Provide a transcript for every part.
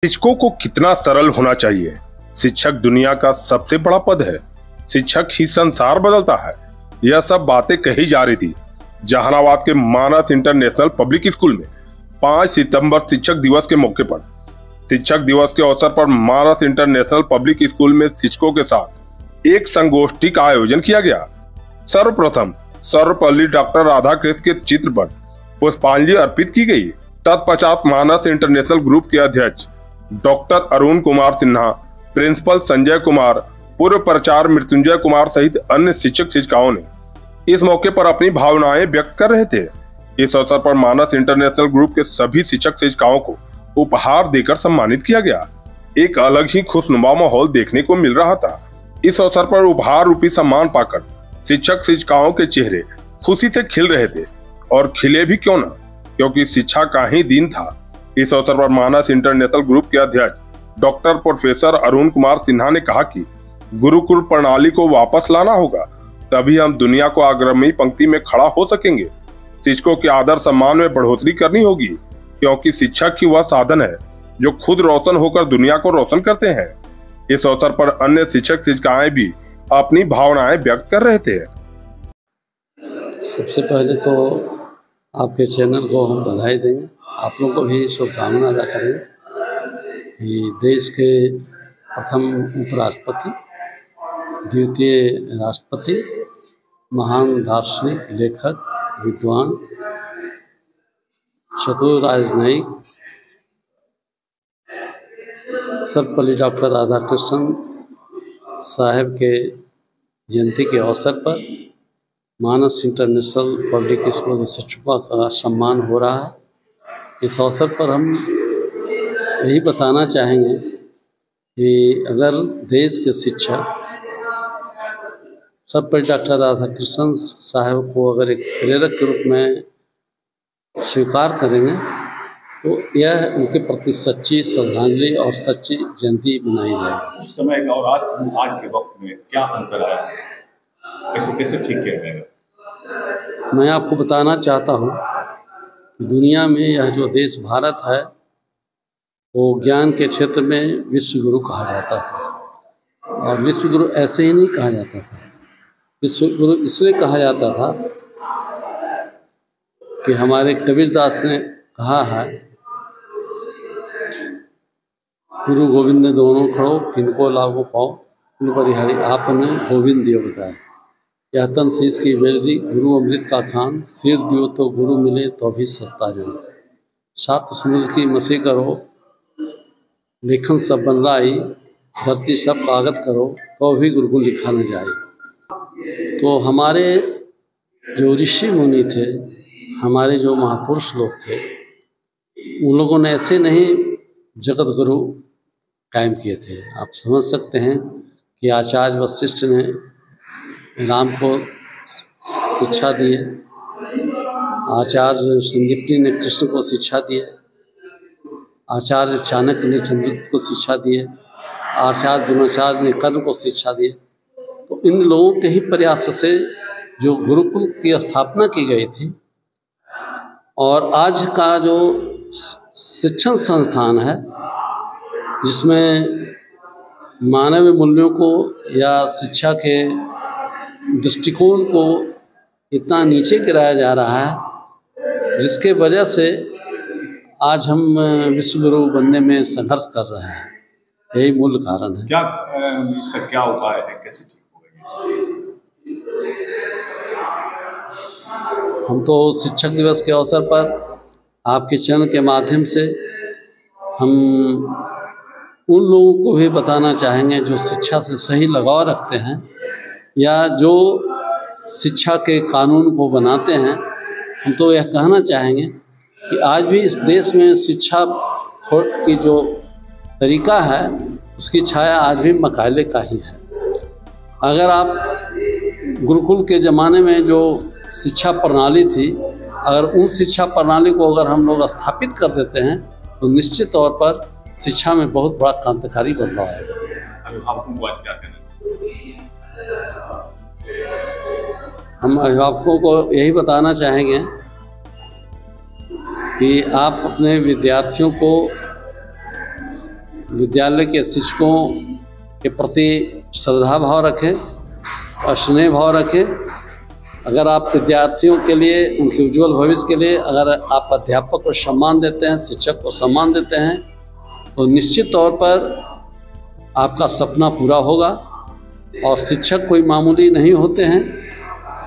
शिक्षकों को कितना सरल होना चाहिए। शिक्षक दुनिया का सबसे बड़ा पद है। शिक्षक ही संसार बदलता है। यह सब बातें कही जा रही थी जहानाबाद के मानस इंटरनेशनल पब्लिक स्कूल में 5 सितंबर शिक्षक दिवस के मौके पर। शिक्षक दिवस के अवसर पर मानस इंटरनेशनल पब्लिक स्कूल में शिक्षकों के साथ एक संगोष्ठी का आयोजन किया गया। सर्वप्रथम सर्वपल्ली डॉक्टर राधाकृष्ण के चित्र पर पुष्पांजलि अर्पित की गई। तत्पश्चात मानस इंटरनेशनल ग्रुप के अध्यक्ष डॉक्टर अरुण कुमार सिन्हा, प्रिंसिपल संजय कुमार, पूर्व प्राचार्य मृत्युंजय कुमार सहित अन्य शिक्षक शिक्षिकाओं ने इस मौके पर अपनी भावनाएं व्यक्त कर रहे थे। इस अवसर पर मानस इंटरनेशनल ग्रुप के सभी शिक्षक शिक्षिकाओं को उपहार देकर सम्मानित किया गया। एक अलग ही खुशनुमा माहौल देखने को मिल रहा था। इस अवसर पर उपहार रूपी सम्मान पाकर शिक्षक शिक्षिकाओं के चेहरे खुशी से खिल रहे थे, और खिले भी क्यों न, क्योंकि शिक्षा का ही दिन था। इस अवसर पर मानस इंटरनेशनल ग्रुप के अध्यक्ष डॉक्टर प्रोफेसर अरुण कुमार सिन्हा ने कहा कि गुरुकुल प्रणाली को वापस लाना होगा, तभी हम दुनिया को अग्रणी पंक्ति में खड़ा हो सकेंगे। शिक्षकों के आदर सम्मान में बढ़ोतरी करनी होगी, क्योंकि शिक्षक ही वह साधन है जो खुद रोशन होकर दुनिया को रोशन करते हैं। इस अवसर पर अन्य शिक्षक शिक्षिकाएं भी अपनी भावनाएं व्यक्त कर रहे थे। सबसे पहले तो आपके चैनल को हम बधाई देंगे, आप लोगों को भी शुभकामना अदा करेंगे कि देश के प्रथम उपराष्ट्रपति, द्वितीय राष्ट्रपति, महान दार्शनिक, लेखक, विद्वान, चतुर राजनयिक सर्वपल्ली डॉक्टर राधाकृष्ण साहब के जयंती के अवसर पर मानस इंटरनेशनल पब्लिक स्कूल के शिक्षकों का सम्मान हो रहा है। इस अवसर पर हम यही बताना चाहेंगे कि अगर देश के शिक्षक सर्वपल्ली डॉक्टर राधाकृष्ण साहब को अगर एक प्रेरक के रूप में स्वीकार करेंगे तो यह उनके प्रति सच्ची श्रद्धांजलि और सच्ची जयंती मनाई जाएगी। उस समय का और आज के वक्त में क्या अंतर आया, इसको कैसे ठीक किया जाएगा? मैं आपको बताना चाहता हूँ कि दुनिया में यह जो देश भारत है वो ज्ञान के क्षेत्र में विश्व गुरु कहा जाता है, और विश्व गुरु ऐसे ही नहीं कहा जाता था। विश्व गुरु इसलिए कहा जाता था कि हमारे कबीरदास ने कहा है, गुरु गोविंद ने दोनों खड़ो, किनको लागो पाओ, कुल परिहारी आपने गोविंद दियो बताए। यह तन शीश की बेलरी, गुरु अमृत का खान, सिर दियो तो गुरु मिले तो भी सस्ता जन। सात समुद्र की मसी करो, लेखन सब बन लाई, धरती सब कागज करो, तो भी गुरु को लिखा न जाए। तो हमारे जो ऋषि मुनि थे, हमारे जो महापुरुष लोग थे, उन लोगों ने ऐसे नहीं जगत गुरु कायम किए थे। आप समझ सकते हैं कि आचार्य वशिष्ठ ने राम को शिक्षा दी है, आचार्य संदीप्ति ने कृष्ण को शिक्षा दी है, आचार्य चाणक्य ने चंद्रगुप्त को शिक्षा दी है, आचार्य द्रोणाचार्य ने कर्ण को शिक्षा दी है। तो इन लोगों के ही प्रयास से जो गुरुकुल की स्थापना की गई थी, और आज का जो शिक्षण संस्थान है जिसमें मानवीय मूल्यों को या शिक्षा के दृष्टिकोण को इतना नीचे गिराया जा रहा है, जिसके वजह से आज हम विश्व गुरु बनने में संघर्ष कर रहे हैं। यही मूल कारण है। क्या इसका क्या उपाय है, कैसे ठीक होगा? हम तो शिक्षक दिवस के अवसर पर आपके चैनल के माध्यम से हम उन लोगों को भी बताना चाहेंगे जो शिक्षा से सही लगाव रखते हैं या जो शिक्षा के कानून को बनाते हैं। हम तो यह कहना चाहेंगे कि आज भी इस देश में शिक्षा की जो तरीका है उसकी छाया आज भी मकाले का ही है। अगर आप गुरुकुल के ज़माने में जो शिक्षा प्रणाली थी, अगर उन शिक्षा प्रणाली को अगर हम लोग स्थापित कर देते हैं तो निश्चित तौर पर शिक्षा में बहुत बड़ा क्रांतिकारी बदलाव आएगा। अभिभावकों को आज क्या कहना? हम अभिभावकों को यही बताना चाहेंगे कि आप अपने विद्यार्थियों को विद्यालय के शिक्षकों के प्रति श्रद्धा भाव रखें और स्नेह भाव रखें। अगर आप विद्यार्थियों के लिए, उनके उज्जवल भविष्य के लिए अगर आप अध्यापक को सम्मान देते हैं, शिक्षक को सम्मान देते हैं, तो निश्चित तौर पर आपका सपना पूरा होगा। और शिक्षक कोई मामूली नहीं होते हैं।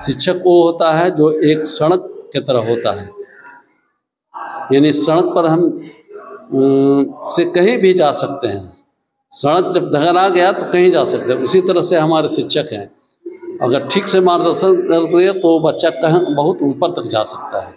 शिक्षक वो होता है जो एक सड़क की तरह होता है, यानी सड़क पर हम से कहीं भी जा सकते हैं। सड़क जब धगरा गया तो कहीं जा सकते हैं। उसी तरह से हमारे शिक्षक हैं, अगर ठीक से मार्गदर्शन करें तो बच्चा कहीं बहुत ऊपर तक जा सकता है।